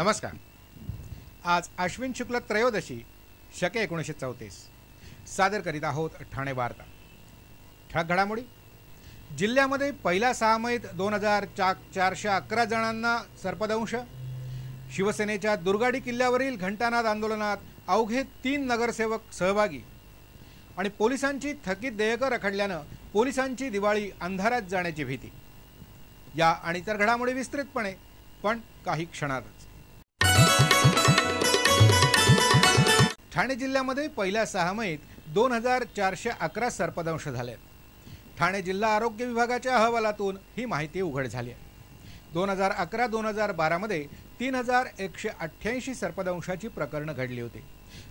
नमस्कार। आज अश्विन शुक्ल त्रयोदशी शके 1934 सादर करीत आहोत ठाणे वार्ता। ठळक घडामोडी। जिल्ह्यामध्ये पहिल्या सहामाहीत 2411 जणांना सर्पदंश। शिवसेनेच्या दुर्गाडी किल्ल्यावरील घंटानाद आंदोलनात अवघे 3 नगरसेवक सहभागी। आणि पोलिसांची थकीत देयकं रखडल्यानं पोलिसांची दिवाळी अंधारात जाण्याची भीती। या आणि इतर घडामोडी विस्तृतपणे पण काही क्षणातच। ठाणे जिल्ह्यामध्ये पहिल्या सहामाहीत 2411 सर्पदंश झाले। ठाणे जिल्हा आरोग्य विभागाच्या अहवालातून ही माहिती उघड झाली आहे। 2011-2012 मध्ये 3188 सर्पदंशाची प्रकरणं घडली होती।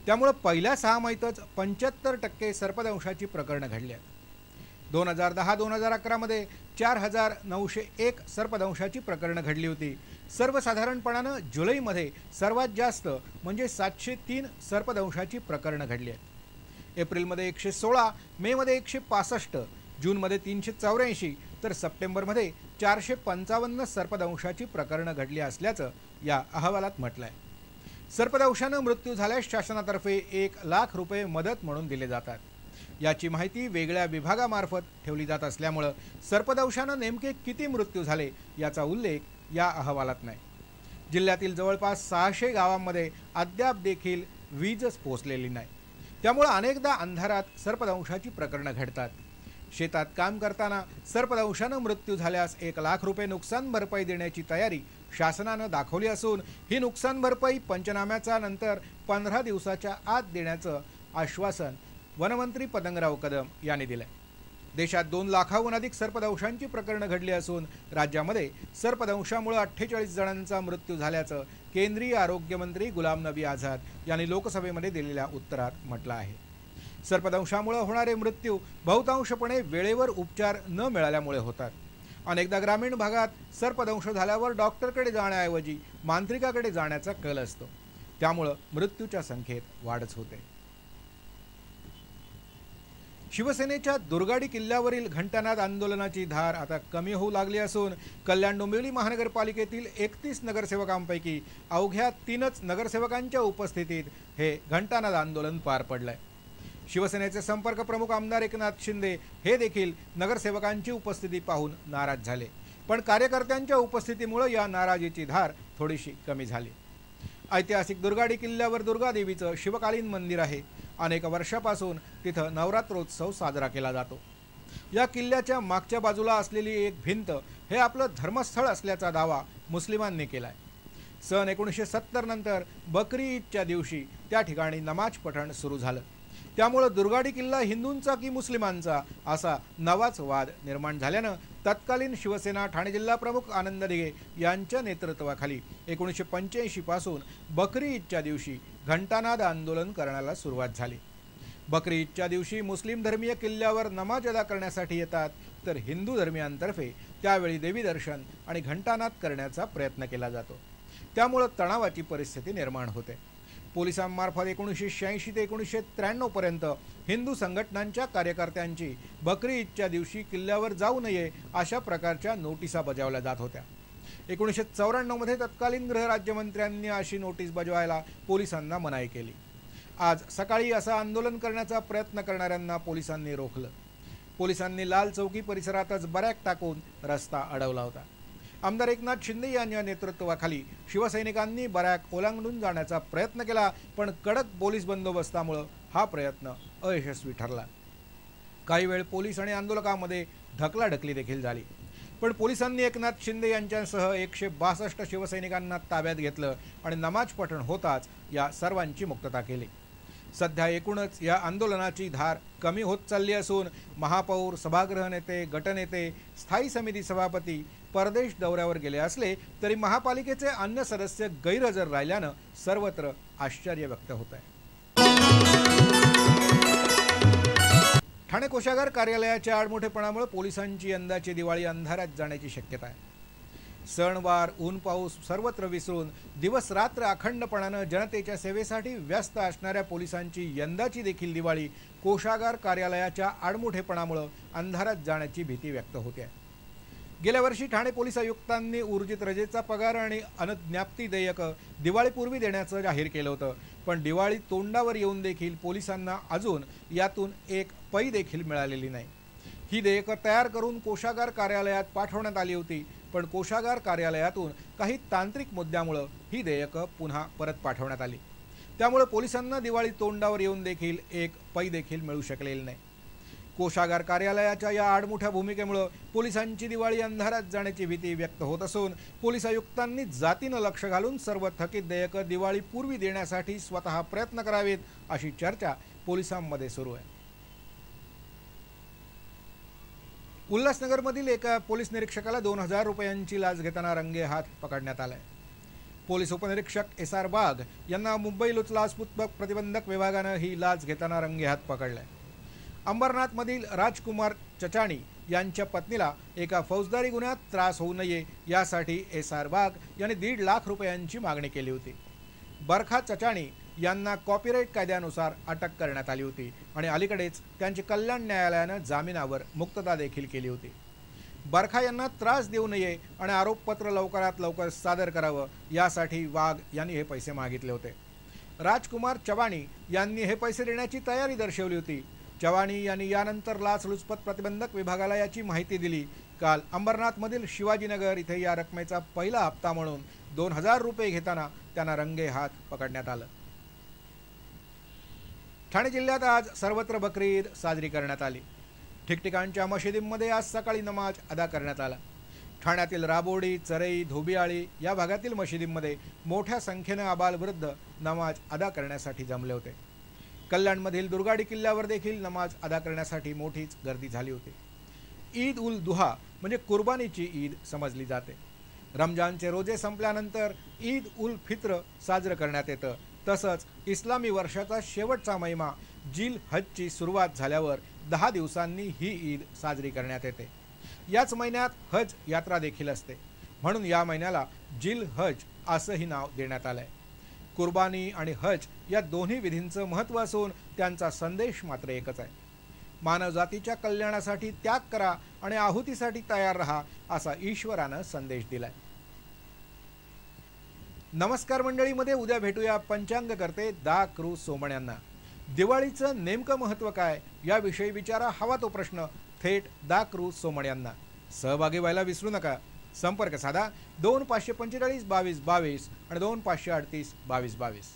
त्यामुळे पहिल्या सहामाहीतच 75% सर्पदंशाची प्रकरणं घडली आहेत। 2010-2011 मध्ये 4901 सर्पदंशाची प्रकरणं घडली होती। सर्वसाधारणपणाने जुलैमध्ये सर्वात जास्त म्हणजे 703 सर्पदंशाची प्रकरणं घडली आहेत। एप्रिलमध्ये 116, मे मध्ये 165, जूनमध्ये 384 तर सप्टेंबरमध्ये 455 सर्पदंशाची प्रकरणं घडली असल्याचं या अहवालात म्हटलं आहे। सर्पदंशाने मृत्यू झाल्यास शासनातर्फे 1 लाख रुपये मदत म्हणून दिले जातात। याची माहिती वेगळ्या विभागामार्फत ठेवली जात असल्यामुळे सर्पदंशाने नेमके किती मृत्यू झाले याचा उल्लेख या अहवालात नाही। जिल्ह्यातील जवळपास 600 गावांमध्ये अद्याप देखील वीजच पोहोचलेली नाही। त्यामुळे अनेकदा अंधारात सर्पदंशाची प्रकरणं घडतात। शेतात काम करताना सर्पदंशाने मृत्यू झाल्यास 1 लाख रुपये नुकसान भरपाई देण्याची तयारी शासनाने दाखवली असून ही नुकसान भरपाई पंचनाम्याचा नंतर 15 दिवसाच्या आत देण्याचं आश्वासन वनमंत्री पतंगराव कदम यांनी दिले। देशात 2 लाखाहून अधिक सर्पदंशांची प्रकरणं घडली असून राज्यामध्ये सर्पदंशामुळे 48 जणांचा मृत्यू झाल्याचं केंद्रीय आरोग्य मंत्री गुलाम नबी आझाद यांनी लोकसभेमध्ये दिलेल्या उत्तरात म्हटलं आहे। सर्पदंशामुळे होणारे मृत्यू बहुतांशपणे वेळेवर उपचार न मिळाल्यामुळे होतात। अनेकदा ग्रामीण भागात सर्पदंश झाल्यावर डॉक्टरकडे जाण्याऐवजी मांत्रिकाकडे जाण्याचा कल असतो। त्यामुळे मृत्यूच्या संख्येत वाढच होते। शिवसेनेच्या दुर्गाडी किल्ल्यावरील घंटानाद आंदोलनाची धार आता कमी होऊ लागली असून कल्याण डोंबिवली महानगरपालिकेतील 31 नगरसेवकांपैकी अवघ्या 3च नगरसेवकांच्या उपस्थितीत हे घंटानाद आंदोलन पार पडलंय। शिवसेनेचे संपर्क प्रमुख आमदार एकनाथ शिंदे हे देखील नगरसेवकांची उपस्थिती पाहून नाराज झाले, पण कार्यकर्त्यांच्या उपस्थितीमुळे या नाराजीची धार थोडीशी कमी झाली। ऐतिहासिक दुर्गाडी किल्ल्यावर दुर्गा देवीचं शिवकालीन मंदिर आहे। अनेक वर्षापासून तिथं नवरात्रोत्सव साजरा केला जातो। या किल्ल्याच्या मागच्या बाजूला असलेली एक भिंत हे आपलं धर्मस्थळ असल्याचा दावा मुस्लिमांनी केलाय। सन 1970 नंतर बकरी ईदच्या दिवशी त्या ठिकाणी नमाज पठण सुरू झालं। त्यामुळे दुर्गाडी किल्ला हिंदूंचा की मुस्लिमांचा असा नवाच वाद निर्माण झाल्यानं तत्कालीन शिवसेना ठाणे जिल्हा प्रमुख आनंद दिघे यांच्या नेतृत्वाखाली 1985 पासून बकरी ईदच्या दिवशी घंटानाद आंदोलन करण्याला सुरुवात झाली। बकरी ईदच्या दिवशी मुस्लिम धर्मीय किल्ल्यावर नमाज अदा करण्यासाठी येतात, तर हिंदू धर्मीयांतर्फे त्यावेळी देवी दर्शन आणि घंटानाद करण्याचा प्रयत्न केला जातो। त्यामुळे तणावाची परिस्थिती निर्माण होते। पोलिसांमार्फत 1986 ते 1993 पर्यंत हिंदू संघटनांच्या कार्यकर्त्यांची बकरी ईदच्या दिवशी किल्ल्यावर जाऊ नये अशा प्रकारच्या नोटिसा बजावल्या जात होत्या। 1994 मध्ये तत्कालीन गृह राज्यमंत्र्यांनी अशी नोटीस बजावायला पोलिसांना मनाई केली। आज सकाळी असं आंदोलन करण्याचा प्रयत्न करणाऱ्यांना पोलिसांनी रोखलं। पोलिसांनी लाल चौकी परिसरातच बॅरॅक टाकून रस्ता अडवला होता। आमदार एकनाथ शिंदे यांच्या नेतृत्वाखाली शिवसैनिकांनी बॅरॅक ओलांडून जाण्याचा प्रयत्न केला, पण कडक पोलीस बंदोबस्तामुळे हा प्रयत्न अयशस्वी ठरला। काही वेळ पोलीस आणि आंदोलकांमध्ये ढकलाढकली देखील झाली, पण पोलिसांनी एकनाथ शिंदे यांच्यासह 162 शिवसैनिकांना ताब्यात घेतलं आणि नमाज पठण होताच या सर्वांची मुक्तता केली। सध्या एकूणच या आंदोलनाची धार कमी होत चालली असून महापौर, सभागृह नेते, गटनेते, स्थायी समिती सभापती परदेश दौऱ्यावर गेले असले तरी महापालिकेचे अन्य सदस्य गैरहजर राहिल्यानं सर्वत्र आश्चर्य व्यक्त होत आहे। ठाणे कोषागार कार्यालयाच्या आडमुठेपणामुळे पोलिसांची यंदाची दिवाळी अंधारात जाण्याची शक्यता आहे। सणवार, ऊन पाऊस सर्वत्र विसरून दिवस रात्र अखंडपणाने जनतेच्या सेवेसाठी व्यस्त असणाऱ्या पोलिसांची यंदाची देखील दिवाळी कोषागार कार्यालयाच्या आडमुठेपणामुळे अंधारात जाण्याची भीती व्यक्त होते आहे। गेल्या वर्षी ठाणे पोलीस आयुक्तांनी ऊर्जित रजेचा पगार आणि अनज्ञाप्ती देयक दिवाळीपूर्वी देण्याचं जाहीर केलं होतं, पण दिवाळी तोंडावर येऊन देखील पोलिसांना अजून यातून एक पै देखील मिळालेली नाही। ही देयकं तयार करून कोषागार कार्यालयात पाठवण्यात आली होती, पण कोषागार कार्यालयातून काही तांत्रिक मुद्द्यामुळे ही देयकं पुन्हा परत पाठवण्यात आली। त्यामुळे पोलिसांना दिवाळी तोंडावर येऊन देखील एक पै देखील मिळू शकलेली नाही। कोषागार कार्यालयाच्या या आडमुठ्या भूमिकेमुळे पोलिसांची दिवाळी अंधारात जाण्याची भीती व्यक्त होत असून पोलीस आयुक्तांनी जातीनं लक्ष घालून सर्व थकीत देयकं दिवाळीपूर्वी देण्यासाठी स्वतः प्रयत्न करावेत अशी चर्चा पोलिसांमध्ये सुरू आहे। उल्हासनगरमधील एका पोलीस निरीक्षकाला 2000 रुपयांची लाच घेताना रंगेहात पकडण्यात आलाय। पोलीस उपनिरीक्षक एस आर वाघ यांना मुंबई लुचलाचलुचपत प्रतिबंधक विभागानं ही लाच घेताना रंगेहात पकडलंय। अंबरनाथमधील राजकुमार चचाणी यांच्या पत्नीला एका फौजदारी गुन्ह्यात त्रास होऊ नये यासाठी एस आर वाघ यांनी 1.5 लाख रुपयांची मागणी केली होती। बरखा चचाणी यांना कॉपीराइट कायद्यानुसार अटक करण्यात आली होती आणि अलीकडेच त्यांची कल्याण न्यायालयानं जामिनावर मुक्तता देखील केली होती। बरखा यांना त्रास देऊ नये आणि आरोपपत्र लवकरात लवकर सादर करावं यासाठी वाघ यांनी हे पैसे मागितले होते। राजकुमार चवाणी यांनी हे पैसे देण्याची तयारी दर्शवली होती। चवाणी यांनी यानंतर लाचलुचपत प्रतिबंधक विभागाला याची माहिती दिली। काल अंबरनाथमधील शिवाजीनगर इथे या रकमेचा पहिला हप्ता म्हणून 2000 रुपये घेताना त्यांना रंगेहात पकडण्यात आलं। ठाणे जिल्ह्यात आज सर्वत्र बकरी ईद साजरी करण्यात आली। ठिकठिकाणच्या मशिदींमध्ये आज सकाळी नमाज अदा करण्यात आला। ठाण्यातील राबोडी, चरई, धोबियाळी या भागातील मशिदींमध्ये मोठ्या संख्येने आबालवृद्ध नमाज अदा करण्यासाठी जमले होते। कल्याणमधील दुर्गाडी किल्ल्यावर देखील नमाज अदा करण्यासाठी मोठीच गर्दी झाली होती। ईद उल दुहा म्हणजे कुर्बानीची ईद समजली जाते। रमजानचे रोजे संपल्यानंतर ईद उल फित्र साजरं करण्यात येतं। तसंच इस्लामी वर्षाचा शेवटचा महिना जिल हजची सुरुवात झाल्यावर 10 दिवसांनी ही ईद साजरी करण्यात येते। याच महिन्यात हज यात्रा देखील असते, म्हणून या महिन्याला जिल हज असंही नाव देण्यात आलंय। कुर्बानी आणि हज या दोन्ही विधींचं महत्त्व असून त्यांचा संदेश मात्र एकच आहे। मानवजातीच्या कल्याणासाठी त्याग करा आणि आहुतीसाठी तयार रहा असा ईश्वरानं संदेश दिलाय। नमस्कार मंडळीमध्ये उद्या भेटूया पंचांग करते दा कृ सोमण यांना। दिवाळीचं नेमकं महत्त्व काय याविषयी विचारा हवा तो प्रश्न थेट दा कृ सोमण यांना। सहभागी व्हायला विसरू नका। संपर्क साधा 2545 22 22 आणि 2538 22 22।